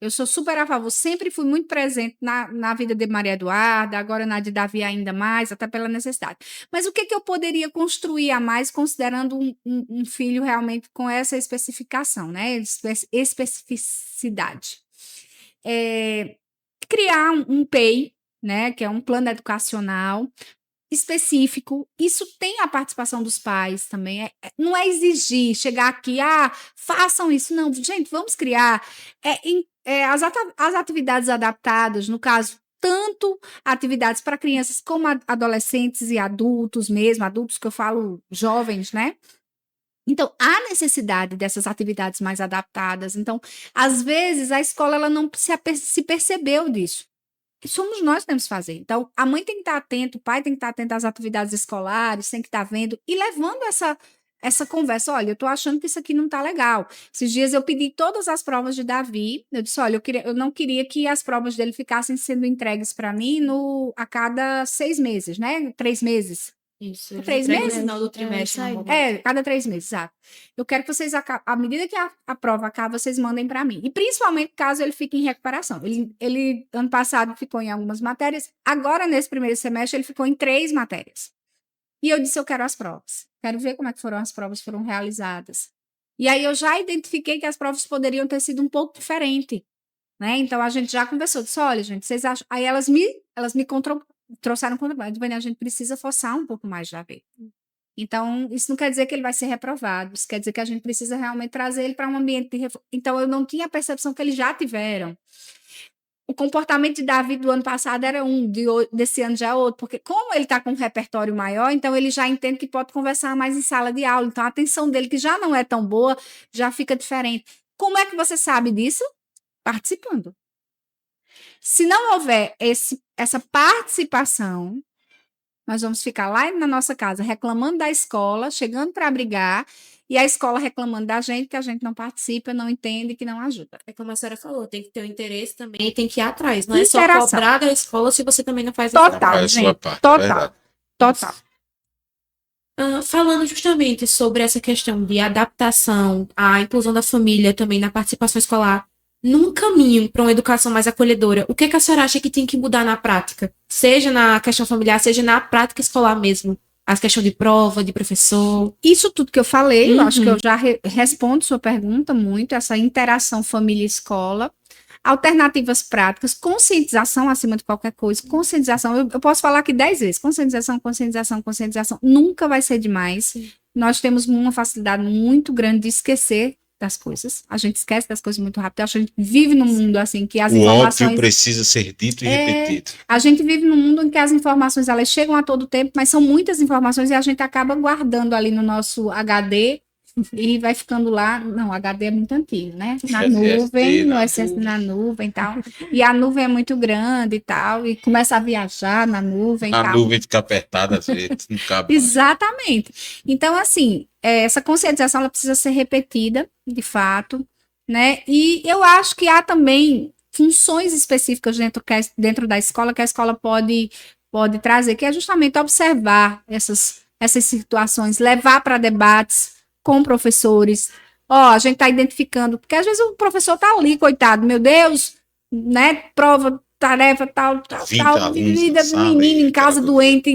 Eu sou super a favor, sempre fui muito presente na vida de Maria Eduarda, agora na de Davi ainda mais, até pela necessidade. Mas o que eu poderia construir a mais, considerando um filho realmente com essa especificação, né? Especificidade. Criar um PEI, né? Que é um plano educacional específico. Isso tem a participação dos pais também. Não é exigir, chegar aqui, façam isso. Não, gente, vamos criar as atividades adaptadas, no caso, tanto atividades para crianças como adolescentes e adultos mesmo, adultos que eu falo jovens, né? Então, há necessidade dessas atividades mais adaptadas. Então, às vezes, a escola ela não se percebeu disso. Somos nós que temos que fazer. Então, a mãe tem que estar atenta, o pai tem que estar atento às atividades escolares, tem que estar vendo e levando essa conversa. Olha, eu estou achando que isso aqui não está legal. Esses dias eu pedi todas as provas de Davi. Eu disse, olha, eu não queria que as provas dele ficassem sendo entregues para mim a cada 6 meses, né? 3 meses. Isso. 3 meses? No final do trimestre. Cada 3 meses, exato. Eu quero que vocês, à medida que a prova acaba, vocês mandem para mim. E principalmente caso ele fique em recuperação. Ele, ano passado, ficou em algumas matérias. Agora, nesse primeiro semestre, ele ficou em 3 matérias. E eu disse, eu quero as provas. Quero ver como é que as provas foram realizadas. E aí, eu já identifiquei que as provas poderiam ter sido um pouco diferentes. Né? Então, a gente já conversou. Disse, olha, gente, vocês acham... Aí, elas me trouxeram contra a gente precisa forçar um pouco mais de Davi. Então, isso não quer dizer que ele vai ser reprovado, isso quer dizer que a gente precisa realmente trazer ele para um ambiente de Então, eu não tinha a percepção que eles já tiveram. O comportamento de Davi do ano passado era desse ano já é outro, porque como ele está com um repertório maior, então ele já entende que pode conversar mais em sala de aula, então a atenção dele, que já não é tão boa, já fica diferente. Como é que você sabe disso? Participando. Se não houver essa participação, nós vamos ficar lá na nossa casa reclamando da escola, chegando para brigar, e a escola reclamando da gente, que a gente não participa, não entende, que não ajuda. É como a senhora falou, tem que ter o interesse também e tem que ir atrás. Não é só Interação. cobrar da escola se você também não faz Total, gente. Total. Falando justamente sobre essa questão de adaptação, a inclusão da família também na participação escolar, num caminho para uma educação mais acolhedora, o que a senhora acha que tem que mudar na prática? Seja na questão familiar, seja na prática escolar mesmo. A questão de prova, de professor. Isso tudo que eu falei, eu acho que eu já respondo sua pergunta muito, essa interação família-escola. Alternativas práticas, conscientização acima de qualquer coisa, conscientização, eu posso falar aqui 10 vezes, conscientização, nunca vai ser demais. Sim. Nós temos uma facilidade muito grande de esquecer das coisas, a gente esquece das coisas muito rápido, a gente vive num mundo assim que as informações... O óbvio precisa ser dito e repetido. A gente vive num mundo em que as informações elas chegam a todo tempo, mas são muitas informações e a gente acaba guardando ali no nosso HD e vai ficando lá. Não, HD é muito antigo, né? Na SSD, nuvem, no na SSD na nuvem e tal. E a nuvem é muito grande e tal, e começa a viajar na nuvem e A tal. nuvem fica apertada às vezes, não cabe mais. Exatamente. Então, assim, essa conscientização ela precisa ser repetida, de fato, né? E eu acho que há também funções específicas dentro da escola que a escola pode trazer, que é justamente observar essas situações, levar para debates com professores. Ó, a gente está identificando, porque às vezes o professor está ali, coitado, meu Deus, né? Prova, tarefa, tal, 20 alunos na vida, sala menino e em aquela casa coisa. doente,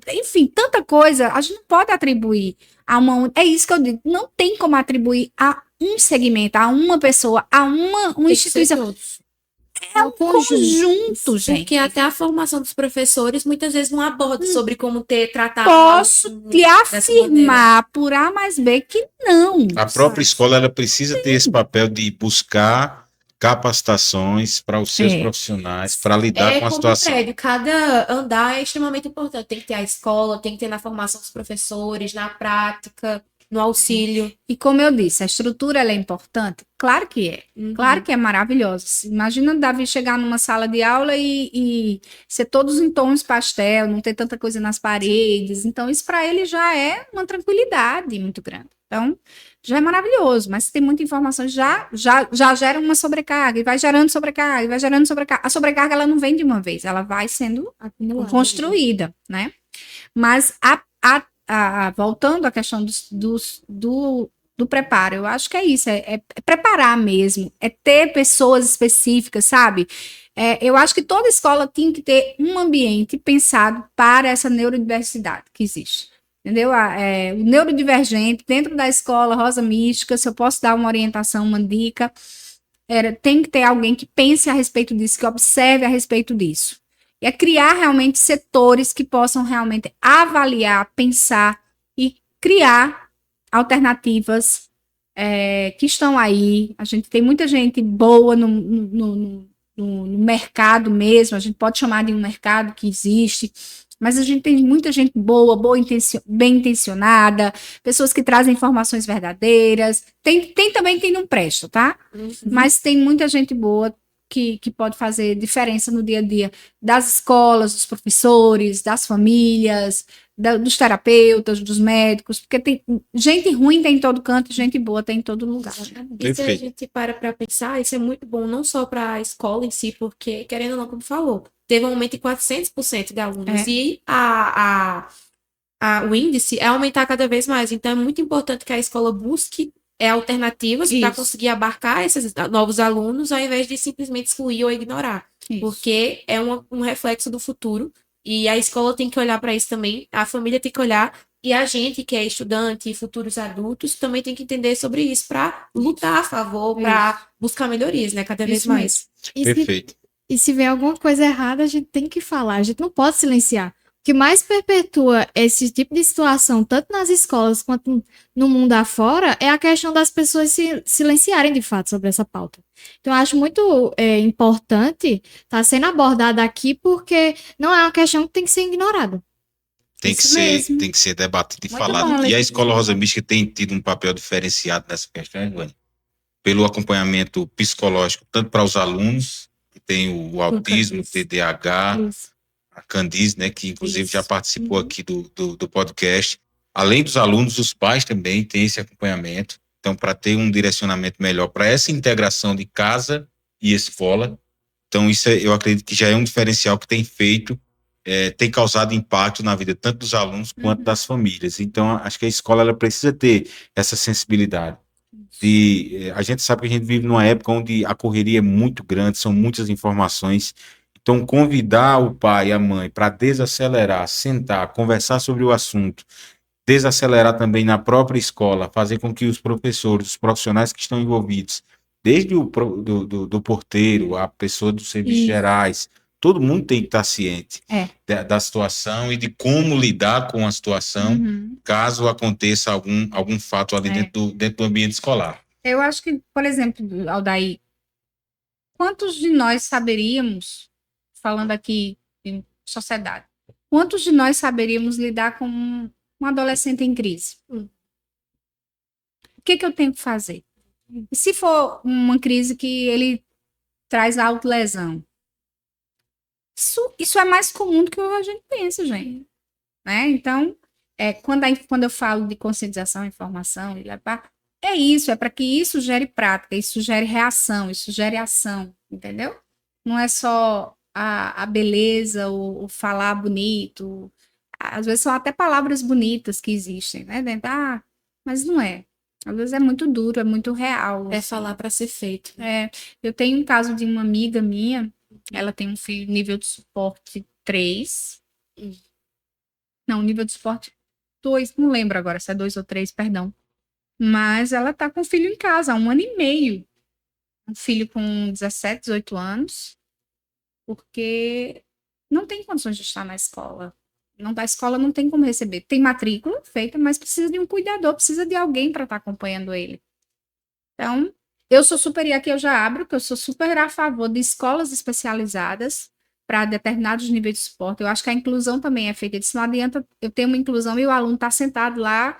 enfim, tanta coisa. A gente não pode atribuir a uma. É isso que eu digo, não tem como atribuir a um segmento, a uma pessoa, a uma Tem que ser instituição. todos. É um conjunto, gente. Porque até a formação dos professores muitas vezes não aborda sobre como tratar um Posso aluno te dessa maneira. afirmar por A mais B que não. A própria escola ela precisa ter esse papel de buscar capacitações para os seus profissionais para lidar É com a como um situação. prédio, cada andar é extremamente importante. Tem que ter a escola, tem que ter na formação dos professores, na prática, no auxílio. E como eu disse, a estrutura ela é importante? Claro que é. Claro que é maravilhosa. Imagina Davi chegar numa sala de aula e ser todos em tons pastel, não ter tanta coisa nas paredes. Então, isso para ele já é uma tranquilidade muito grande. Então, já é maravilhoso, mas se tem muita informação, já gera uma sobrecarga, e vai gerando sobrecarga, e vai gerando sobrecarga. A sobrecarga ela não vem de uma vez, ela vai sendo Acumulado. construída, né? Mas voltando à questão do preparo, eu acho que é isso, é preparar mesmo, é ter pessoas específicas, sabe? Eu acho que toda escola tem que ter um ambiente pensado para essa neurodiversidade que existe. Entendeu? O neurodivergente, dentro da escola Rosa Mística, se eu posso dar uma orientação, uma dica, tem que ter alguém que pense a respeito disso, que observe a respeito disso. É criar realmente setores que possam realmente avaliar, pensar e criar alternativas que estão aí. A gente tem muita gente boa no mercado mesmo, a gente pode chamar de um mercado que existe, mas a gente tem muita gente boa, bem intencionada, pessoas que trazem informações verdadeiras. Tem também quem não presta, tá? Mas tem muita gente boa que pode fazer diferença no dia a dia das escolas, dos professores, das famílias, dos terapeutas, dos médicos, porque tem gente ruim tem em todo canto e gente boa tem em todo lugar. E se a Perfeito. gente para pensar, isso é muito bom, não só para a escola em si, porque, querendo ou não, como falou, teve um aumento em 400% de alunos, e o índice é aumentar cada vez mais. Então, é muito importante que a escola busque alternativas para Isso. conseguir abarcar esses novos alunos, ao invés de simplesmente excluir ou ignorar. Isso. Porque é um reflexo do futuro, e a escola tem que olhar para isso também, a família tem que olhar, e a gente que é estudante e futuros adultos também tem que entender sobre isso para lutar a favor, para buscar melhorias, né? Cada vez Isso mais. Perfeito. E se vê alguma coisa errada, a gente tem que falar, a gente não pode silenciar. O que mais perpetua esse tipo de situação, tanto nas escolas quanto no mundo afora, é a questão das pessoas se silenciarem de fato sobre essa pauta. Então, eu acho muito importante estar sendo abordada aqui, porque não é uma questão que tem que ser ignorada. Tem que Isso ser, mesmo. tem que ser debatido e Muito falado. bom, E a Letícia. Escola Rosa Mística tem tido um papel diferenciado nessa questão, Edwane, pelo acompanhamento psicológico, tanto para os alunos, que tem o autismo, o TDAH, Isso. a Candice, né, que inclusive já Isso. participou aqui do podcast. Além dos alunos, os pais também têm esse acompanhamento. Então, para ter um direcionamento melhor para essa integração de casa e escola, então isso eu acredito que já é um diferencial que tem feito, tem causado impacto na vida tanto dos alunos quanto das famílias. Então, acho que a escola ela precisa ter essa sensibilidade. A gente sabe que a gente vive numa época onde a correria é muito grande, são muitas informações. Então, convidar o pai e a mãe para desacelerar, sentar, conversar sobre o assunto, desacelerar também na própria escola, fazer com que os professores, os profissionais que estão envolvidos, desde do porteiro, a pessoa dos serviços Isso. gerais, todo mundo tem que estar ciente da situação e de como lidar com a situação, Uhum. caso aconteça algum fato ali dentro do ambiente escolar. Eu acho que, por exemplo, Aldair, quantos de nós saberíamos, falando aqui em sociedade, quantos de nós saberíamos lidar com um adolescente em crise? que eu tenho que fazer? E se for uma crise que ele traz autolesão? Isso é mais comum do que a gente pensa, gente. Né? Então, quando eu falo de conscientização, informação, é isso, é para que isso gere prática, isso gere reação, isso gere ação, entendeu? Não é só a beleza, o falar bonito. Às vezes são até palavras bonitas que existem, né? Mas não é. Às vezes é muito duro, é muito real. É falar para ser feito. Eu tenho um caso de uma amiga minha, ela tem um filho nível de suporte 3. Não, nível de suporte 2, não lembro agora se é 2 ou 3, perdão. Mas ela tá com o filho em casa há 1 ano e meio. Um filho com 17, 18 anos, porque não tem condições de estar na escola. A escola não tem como receber. Tem matrícula feita, mas precisa de um cuidador, precisa de alguém para estar acompanhando ele. Então, eu sou super, e aqui eu já abro, que eu sou super a favor de escolas especializadas para determinados níveis de suporte. Eu acho que a inclusão também é feita disso. Não adianta eu ter uma inclusão e o aluno estar sentado lá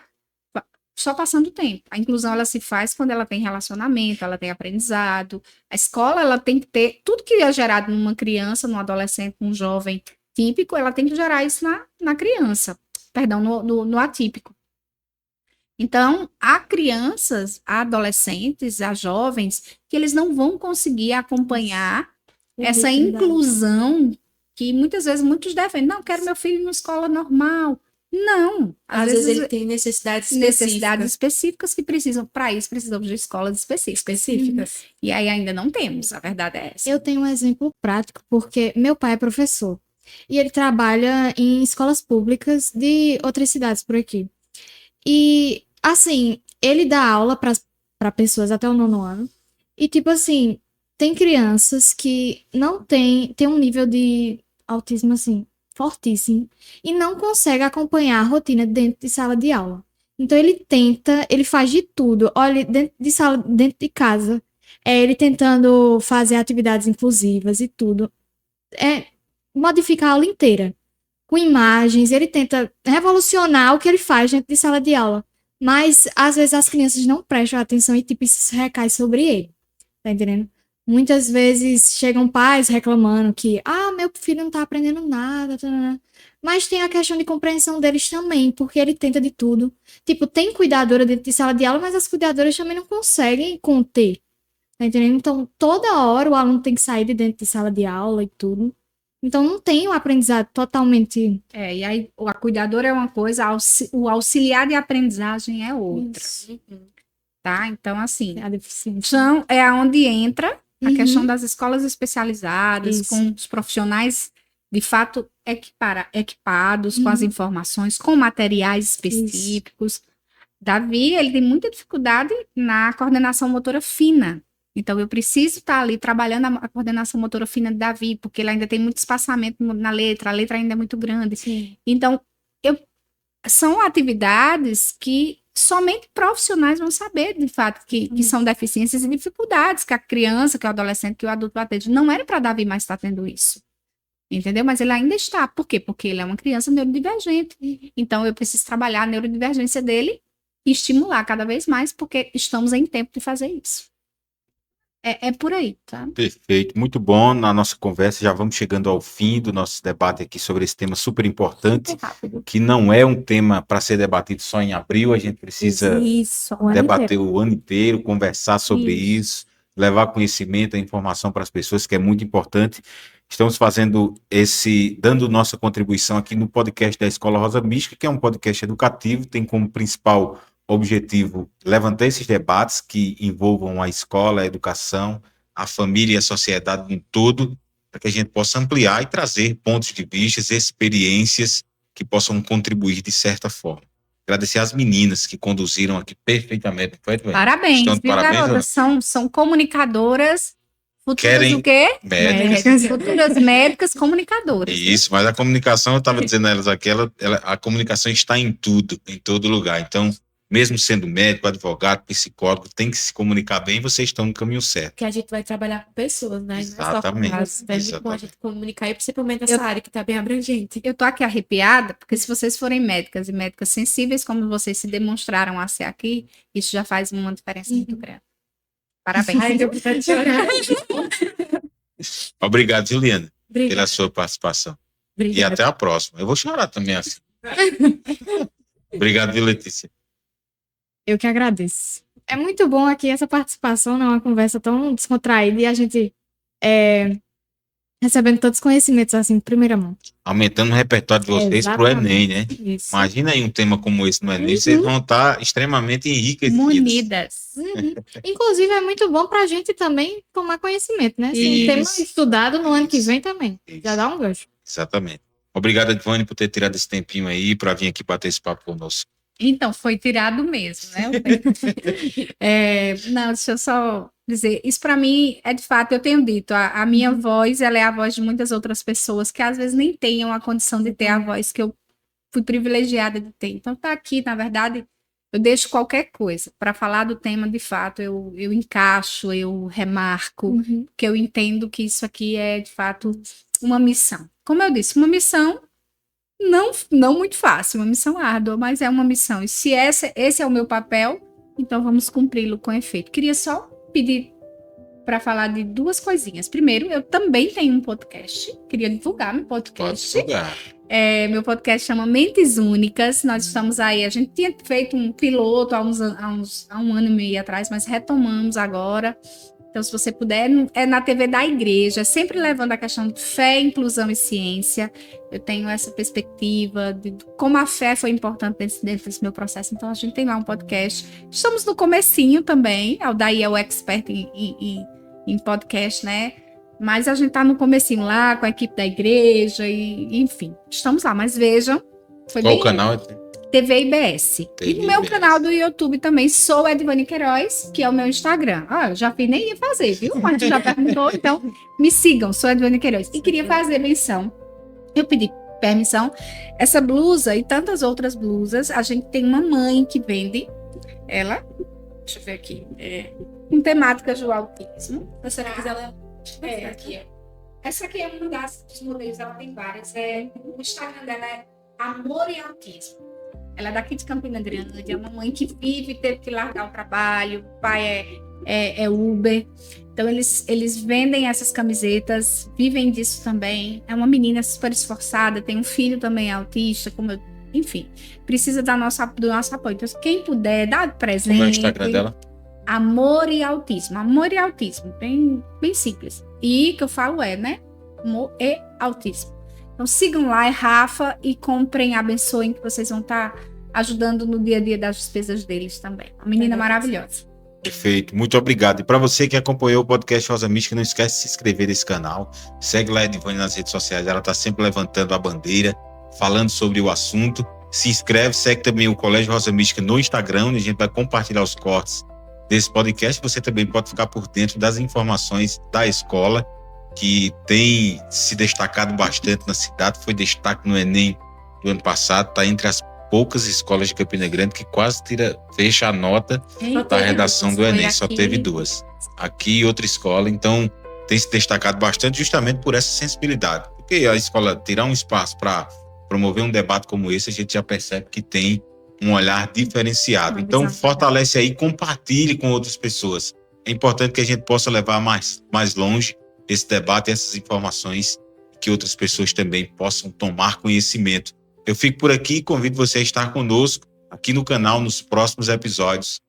só passando o tempo. A inclusão, ela se faz quando ela tem relacionamento, ela tem aprendizado. A escola, ela tem que ter tudo que é gerado numa criança, num adolescente, num jovem típico, ela tem que gerar isso na criança. Perdão, no atípico. Então, há crianças, há adolescentes, há jovens, que eles não vão conseguir acompanhar essa inclusão que muitas vezes muitos defendem. Não, quero meu filho numa escola normal. Não. Às vezes ele tem necessidades específicas que precisam, para isso, precisamos de escolas específicas. E aí ainda não temos, a verdade é essa. Eu tenho um exemplo prático, porque meu pai é professor. E ele trabalha em escolas públicas de outras cidades por aqui. E, assim, ele dá aula para pessoas até o 9º ano. E, tipo assim, tem crianças que não tem um nível de autismo, assim, fortíssimo. E não consegue acompanhar a rotina dentro de sala de aula. Então, ele faz de tudo. Olha, dentro de casa, ele tentando fazer atividades inclusivas e tudo. Modificar a aula inteira. Com imagens, ele tenta revolucionar o que ele faz dentro de sala de aula. Mas, às vezes, as crianças não prestam atenção e, tipo, isso recai sobre ele. Tá entendendo? Muitas vezes chegam pais reclamando que, meu filho não tá aprendendo nada. Mas tem a questão de compreensão deles também, porque ele tenta de tudo. Tipo, tem cuidadora dentro de sala de aula, mas as cuidadoras também não conseguem conter. Tá entendendo? Então, toda hora o aluno tem que sair de dentro de sala de aula e tudo. Então, não tem o aprendizado totalmente... E aí a cuidadora é uma coisa, o auxiliar de aprendizagem é outra. Isso. Tá? Então, assim, A deficiência. então, é onde entra a questão das escolas especializadas, Isso. com os profissionais, de fato, equipados com as informações, com materiais específicos. Davi, ele tem muita dificuldade na coordenação motora fina. Então, eu preciso estar ali trabalhando a coordenação motora fina de Davi, porque ele ainda tem muito espaçamento na letra, a letra ainda é muito grande. Sim. Então, são atividades que somente profissionais vão saber, de fato, que são deficiências e dificuldades que a criança, que o adolescente, que o adulto atende. Não era para Davi mais estar tendo isso. Entendeu? Mas ele ainda está. Por quê? Porque ele é uma criança neurodivergente. Então, eu preciso trabalhar a neurodivergência dele e estimular cada vez mais, porque estamos em tempo de fazer isso. É por aí, tá? Perfeito, muito bom na nossa conversa. Já vamos chegando ao fim do nosso debate aqui sobre esse tema super importante, Super rápido. que não é um tema para ser debatido só em abril. A gente precisa Isso. O ano debater inteiro. o ano inteiro, conversar sobre isso, levar conhecimento e informação para as pessoas, que é muito importante. Estamos dando nossa contribuição aqui no podcast da Escola Rosa Mística, que é um podcast educativo, tem como principal objetivo levantar esses debates que envolvam a escola, a educação, a família e a sociedade no todo, para que a gente possa ampliar e trazer pontos de vista, experiências que possam contribuir de certa forma. Agradecer às meninas que conduziram aqui perfeitamente. Parabéns, Estão de viu, parabéns, garotas? São comunicadoras, futuras Querem o quê? médicas. Futuras médicas comunicadoras. Isso, mas a comunicação, eu estava dizendo a elas aqui, a comunicação está em tudo, em todo lugar. Então, mesmo sendo médico, advogado, psicólogo, tem que se comunicar bem, vocês estão no caminho certo. Que a gente vai trabalhar com pessoas, né? Não é só com Exatamente. dados. É muito bom a gente comunicar, e principalmente nessa área que tá bem abrangente. Eu tô aqui arrepiada, porque se vocês forem médicas e médicas sensíveis, como vocês se demonstraram a ser aqui, isso já faz uma diferença muito grande. Parabéns. Ai, deu vontade de chorar. Obrigado, Juliana, pela Obrigada. sua participação. E Obrigada. até a próxima. Eu vou chorar também assim. Obrigado, viu, Letícia? Eu que agradeço. É muito bom aqui essa participação, né? Uma conversa tão descontraída e a gente recebendo todos os conhecimentos assim, de primeira mão. Aumentando o repertório de vocês pro Exatamente. Enem, né? Isso. Imagina aí um tema como esse no Enem, vocês vão estar extremamente enriquecidos. Munidas. Inclusive, é muito bom pra gente também tomar conhecimento, né? Se Isso. temos estudado no ano que vem também. Já dá um gancho. Exatamente. Obrigado, Edvane, por ter tirado esse tempinho aí para vir aqui bater esse papo conosco. Então, foi tirado mesmo, né? Não, deixa eu só dizer, isso para mim é de fato, eu tenho dito, a minha voz, ela é a voz de muitas outras pessoas que às vezes nem tenham a condição de ter a voz que eu fui privilegiada de ter. Então, tá aqui, na verdade, eu deixo qualquer coisa para falar do tema, de fato, eu encaixo, eu remarco, porque eu entendo que isso aqui é, de fato, uma missão. Como eu disse, uma missão não muito fácil, uma missão árdua, mas é uma missão. E se esse é o meu papel, então vamos cumpri-lo com efeito. Queria só pedir para falar de duas coisinhas. Primeiro, eu também tenho um podcast, queria divulgar meu Pode podcast. sugar. Meu podcast chama Mentes Únicas. Nós estamos aí, a gente tinha feito um piloto há um ano e meio atrás, mas retomamos agora. Então, se você puder, é na TV da igreja, sempre levando a questão de fé, inclusão e ciência. Eu tenho essa perspectiva de como a fé foi importante dentro desse meu processo. Então, a gente tem lá um podcast. Estamos no comecinho também. O Daí é o expert em podcast, né? Mas a gente tá no comecinho lá, com a equipe da igreja, e enfim, estamos lá. Mas vejam, foi Qual bem o canal? TV IBS. TV E no meu IBS. canal do YouTube também, sou Edvane Queiroz, que é o meu Instagram. Eu já fiz, nem ia fazer, viu? Mas já perguntou, então me sigam, sou Edvane Queiroz. E queria fazer menção, eu pedi permissão, essa blusa e tantas outras blusas, a gente tem uma mãe que vende ela, deixa eu ver aqui, com temáticas do autismo. A senhora quiser ela Aqui, ó. Essa aqui é uma dos modelos, ela tem várias. O Instagram dela é Amor e Autismo. Ela é daqui de Campina Grande, é uma mãe que vive, teve que largar o trabalho, o pai é Uber. Então, eles vendem essas camisetas, vivem disso também. É uma menina super esforçada, tem um filho também autista, enfim, precisa do nosso apoio. Então, quem puder, dá presente. Como é o Instagram dela? Amor e Autismo. Amor e Autismo, bem simples. E que eu falo né? Amor e Autismo. Então sigam lá, Rafa, e comprem, abençoem, que vocês vão estar ajudando no dia a dia das despesas deles também. Uma menina maravilhosa. Perfeito, muito obrigado. E para você que acompanhou o podcast Rosa Mística, não esquece de se inscrever nesse canal. Segue lá a Edvane nas redes sociais, ela está sempre levantando a bandeira, falando sobre o assunto. Se inscreve, segue também o Colégio Rosa Mística no Instagram, onde a gente vai compartilhar os cortes desse podcast. Você também pode ficar por dentro das informações da escola, que tem se destacado bastante na cidade, foi destaque no Enem do ano passado, está entre as poucas escolas de Campina Grande que quase fecha a nota da redação do Enem, só teve 2. Aqui outra escola, então tem se destacado bastante justamente por essa sensibilidade, porque a escola tirar um espaço para promover um debate como esse, a gente já percebe que tem um olhar diferenciado. Então fortalece aí, compartilhe com outras pessoas. É importante que a gente possa levar mais longe esse debate, essas informações, que outras pessoas também possam tomar conhecimento. Eu fico por aqui e convido você a estar conosco aqui no canal nos próximos episódios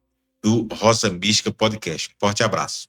do Rosa Mística Podcast. Forte abraço.